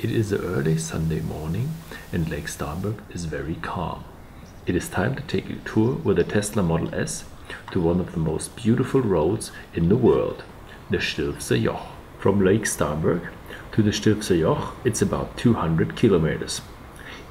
It is an early Sunday morning and Lake Starbuck is very calm. It is time to take a tour with a Tesla Model S to one of the most beautiful roads in the world, the Stilfser Joch. From Lake Starbuck to the Stilfser Joch, it's about 200 kilometers.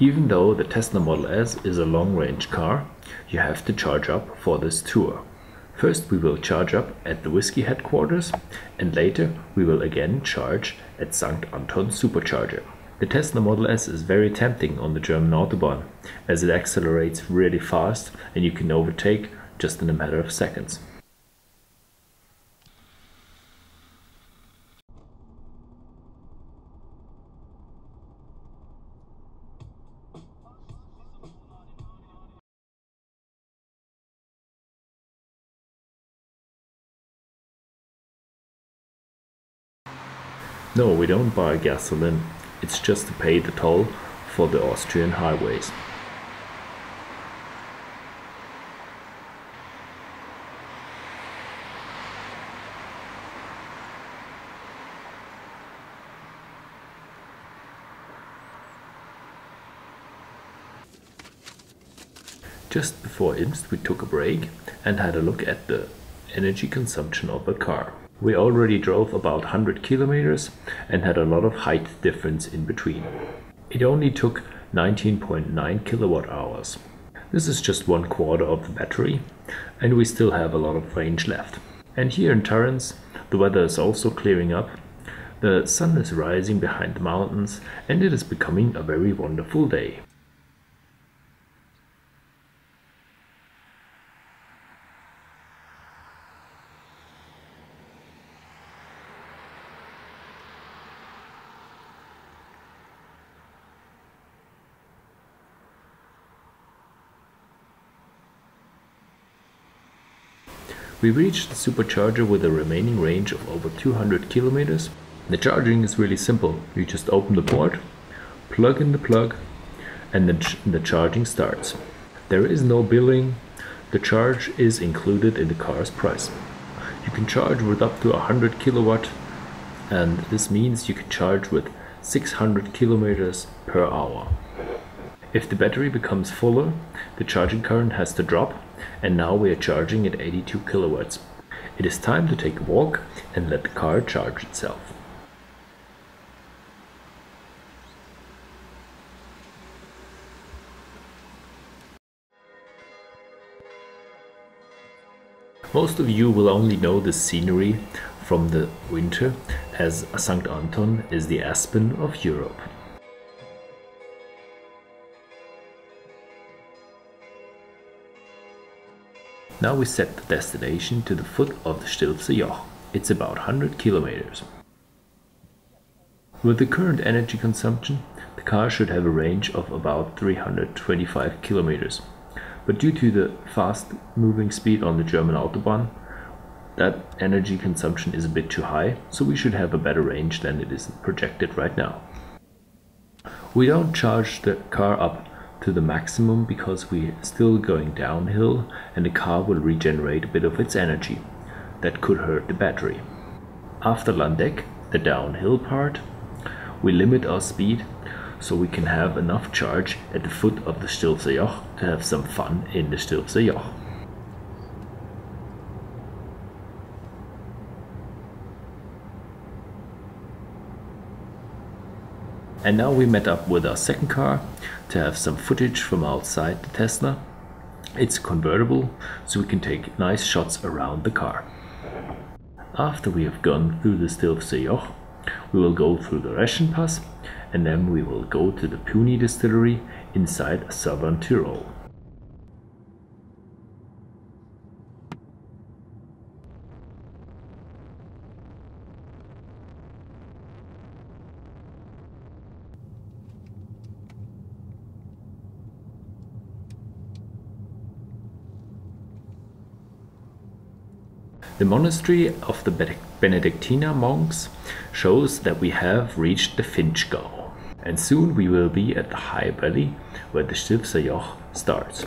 Even though the Tesla Model S is a long-range car, you have to charge up for this tour. First we will charge up at the Whisky headquarters and later we will again charge at St. Anton Supercharger. The Tesla Model S is very tempting on the German Autobahn as it accelerates really fast and you can overtake just in a matter of seconds. No, we don't buy gasoline, it's just to pay the toll for the Austrian highways. Just before Imst we took a break and had a look at the energy consumption of the car. We already drove about 100 kilometers and had a lot of height difference in between. It only took 19.9 kilowatt hours. This is just 1/4 of the battery and we still have a lot of range left. And here in Torrance the weather is also clearing up. The sun is rising behind the mountains and it is becoming a very wonderful day. We reached the supercharger with a remaining range of over 200 kilometers. The charging is really simple. You just open the port, plug in the plug, and the charging starts. There is no billing. The charge is included in the car's price. You can charge with up to 100 kilowatt, and this means you can charge with 600 kilometers per hour. If the battery becomes fuller, the charging current has to drop, and now we are charging at 82 kilowatts. It is time to take a walk and let the car charge itself. Most of you will only know the scenery from the winter, as St. Anton is the Aspen of Europe. Now we set the destination to the foot of the Stilfser Joch. It's about 100 kilometers. With the current energy consumption, the car should have a range of about 325 kilometers. But due to the fast moving speed on the German Autobahn, that energy consumption is a bit too high, so we should have a better range than it is projected right now. We don't charge the car up to the maximum because we're still going downhill and the car will regenerate a bit of its energy. That could hurt the battery. After Landeck, the downhill part, we limit our speed so we can have enough charge at the foot of the Stilfser Joch to have some fun in the Stilfser Joch. And now we met up with our second car to have some footage from outside the Tesla. It's convertible, so we can take nice shots around the car. After we have gone through the Stelvio Pass, we will go through the Belgium Pass and then we will go to the Pune Distillery inside southern Tyrol. The monastery of the Benedictine monks shows that we have reached the Finchgau, and soon we will be at the high valley where the Stilfser Joch starts.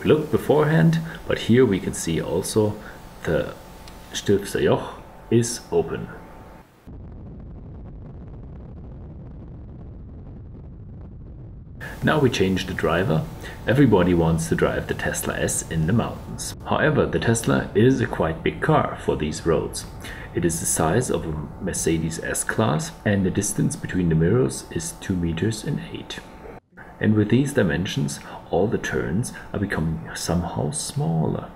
looked beforehand, but here we can see also the Stilfser Joch is open. Now we change the driver. Everybody wants to drive the Tesla S in the mountains. However, the Tesla is a quite big car for these roads. It is the size of a Mercedes S-Class and the distance between the mirrors is 2 meters and 8. And with these dimensions, all the turns are becoming somehow smaller.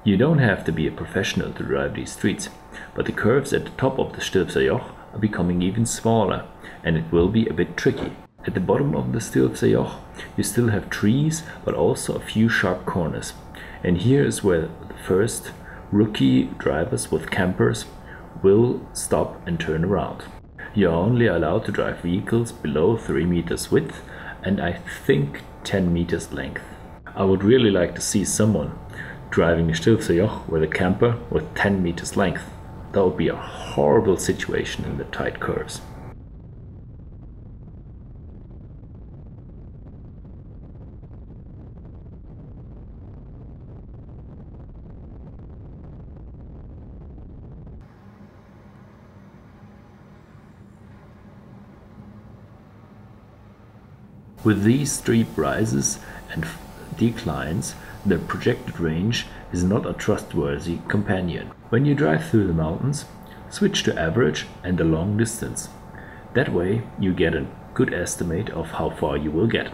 You don't have to be a professional to drive these streets, but the curves at the top of the Stilfser Joch are becoming even smaller and it will be a bit tricky. At the bottom of the Stilfser Joch you still have trees but also a few sharp corners. And here is where the first rookie drivers with campers will stop and turn around. You are only allowed to drive vehicles below 3 meters width and I think 10 meters length. I would really like to see someone driving a Stilfser Joch with a camper with 10 meters length. That would be a horrible situation in the tight curves. With these steep rises and declines, the projected range is not a trustworthy companion. When you drive through the mountains, switch to average and a long distance. That way you get a good estimate of how far you will get.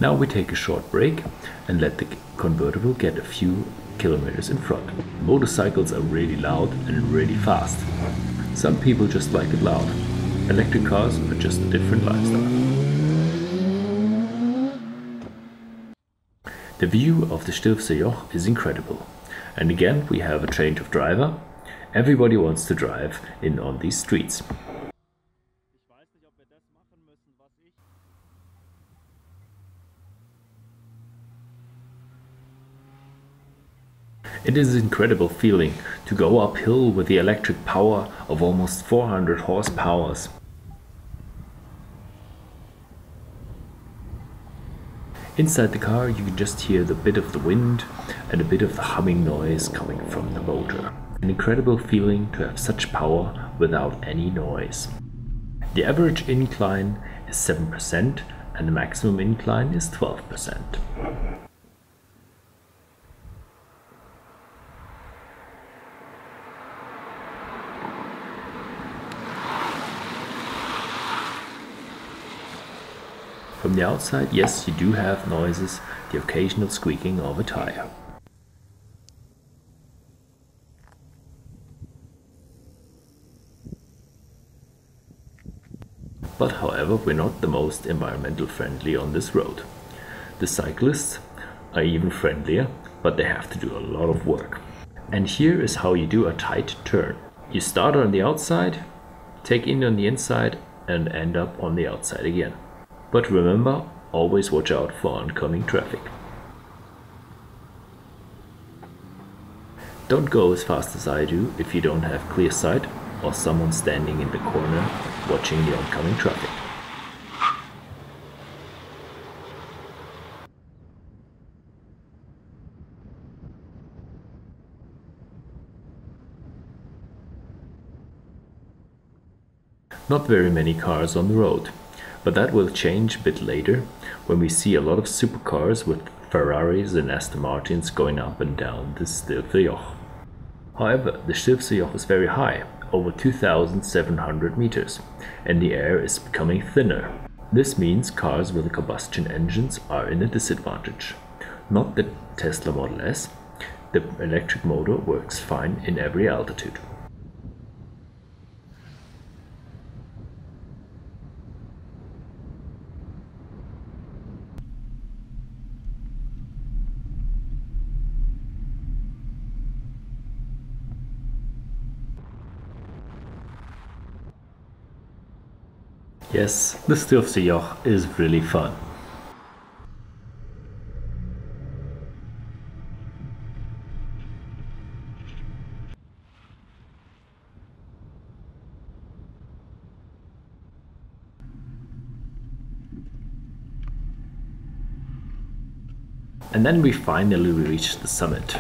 Now we take a short break and let the convertible get a few kilometers in front. Motorcycles are really loud and really fast. Some people just like it loud. Electric cars are just a different lifestyle. The view of the Stilfser Joch is incredible. And again we have a change of driver. Everybody wants to drive in on these streets. It is an incredible feeling to go uphill with the electric power of almost 400 horsepower. Inside the car you can just hear the bit of the wind and a bit of the humming noise coming from the motor. An incredible feeling to have such power without any noise. The average incline is 7% and the maximum incline is 12%. From the outside, yes, you do have noises, the occasional squeaking of a tire. But however, we're not the most environmental friendly on this road. The cyclists are even friendlier, but they have to do a lot of work. And here is how you do a tight turn. You start on the outside, take in on the inside and end up on the outside again. But remember, always watch out for oncoming traffic. Don't go as fast as I do if you don't have clear sight or someone standing in the corner watching the oncoming traffic. Not very many cars on the road. But that will change a bit later when we see a lot of supercars with Ferraris and Aston Martins going up and down the Stilfser Joch. However, the Stilfser Joch is very high, over 2,700 meters, and the air is becoming thinner. This means cars with combustion engines are in a disadvantage. Not the Tesla Model S, the electric motor works fine in every altitude. Yes, the Stilfser Joch is really fun. And then we finally reached the summit.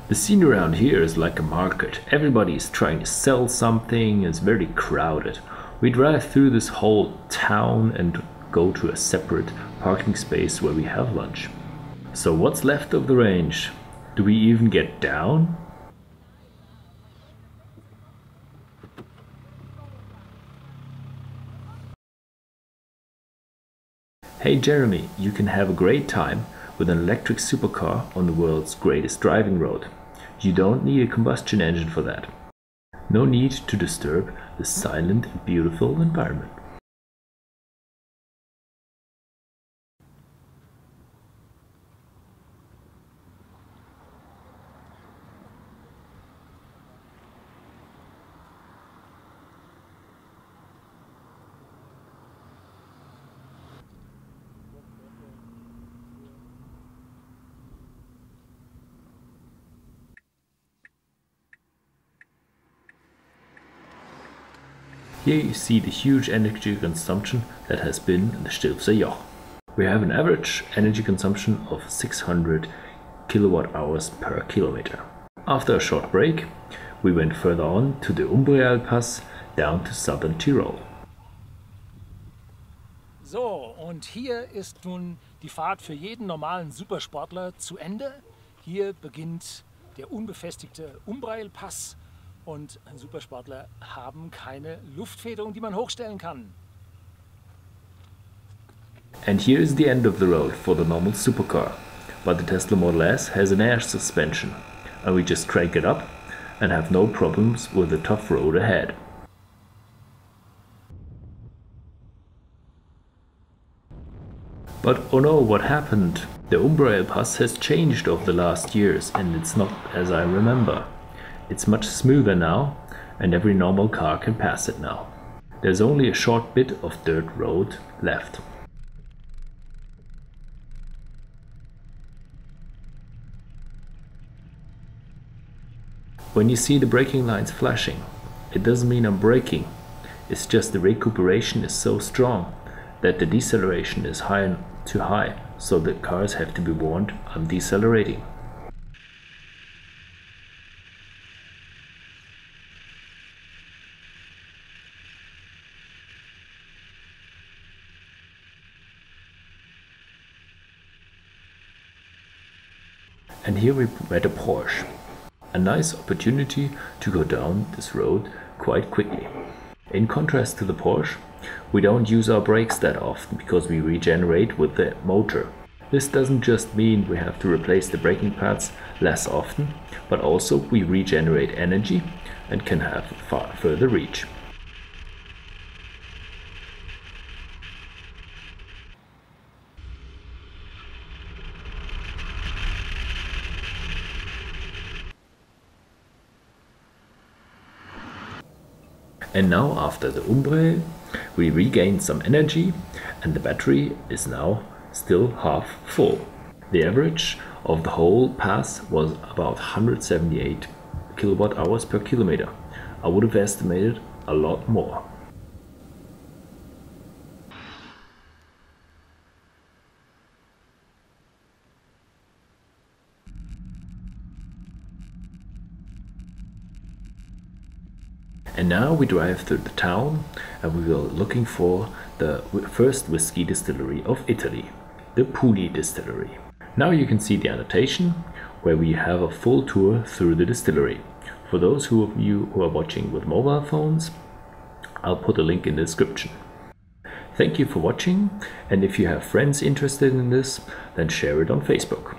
The scene around here is like a market. Everybody is trying to sell something. It's very crowded. We drive through this whole town and go to a separate parking space where we have lunch. So what's left of the range? Do we even get down? Hey Jeremy, you can have a great time with an electric supercar on the world's greatest driving road. You don't need a combustion engine for that. No need to disturb the silent and beautiful environment. Here you see the huge energy consumption that has been the Stilfser Joch. We have an average energy consumption of 600 kilowatt hours per kilometer. After a short break, we went further on to the Untitled Pass down to southern Tyrol. So, und hier ist nun die Fahrt für jeden normalen Supersportler zu Ende. Hier beginnt der unbefestigte Untitled Pass. Und Supersportler haben keine Luftfederung, die man hochstellen kann. And here is the end of the road for the normal supercar. But the Tesla Model S has an air suspension, and we just crank it up and have no problems with the tough road ahead. But oh no, what happened? The Untitled Pass has changed over the last years, and it's not as I remember. It's much smoother now, and every normal car can pass it now. There's only a short bit of dirt road left. When you see the braking lights flashing, it doesn't mean I'm braking. It's just the recuperation is so strong that the deceleration is too high, so the cars have to be warned I'm decelerating. And here we met a Porsche. A nice opportunity to go down this road quite quickly. In contrast to the Porsche, we don't use our brakes that often because we regenerate with the motor. This doesn't just mean we have to replace the braking pads less often, but also we regenerate energy and can have far further reach. And now after the Umbre, we regained some energy and the battery is now still half full. The average of the whole pass was about 178 kilowatt hours per kilometer. I would have estimated a lot more. And now we drive through the town and we are looking for the first whiskey distillery of Italy, the Pune Distillery. Now you can see the annotation where we have a full tour through the distillery. For those of you who are watching with mobile phones, I'll put a link in the description. Thank you for watching, and if you have friends interested in this, then share it on Facebook.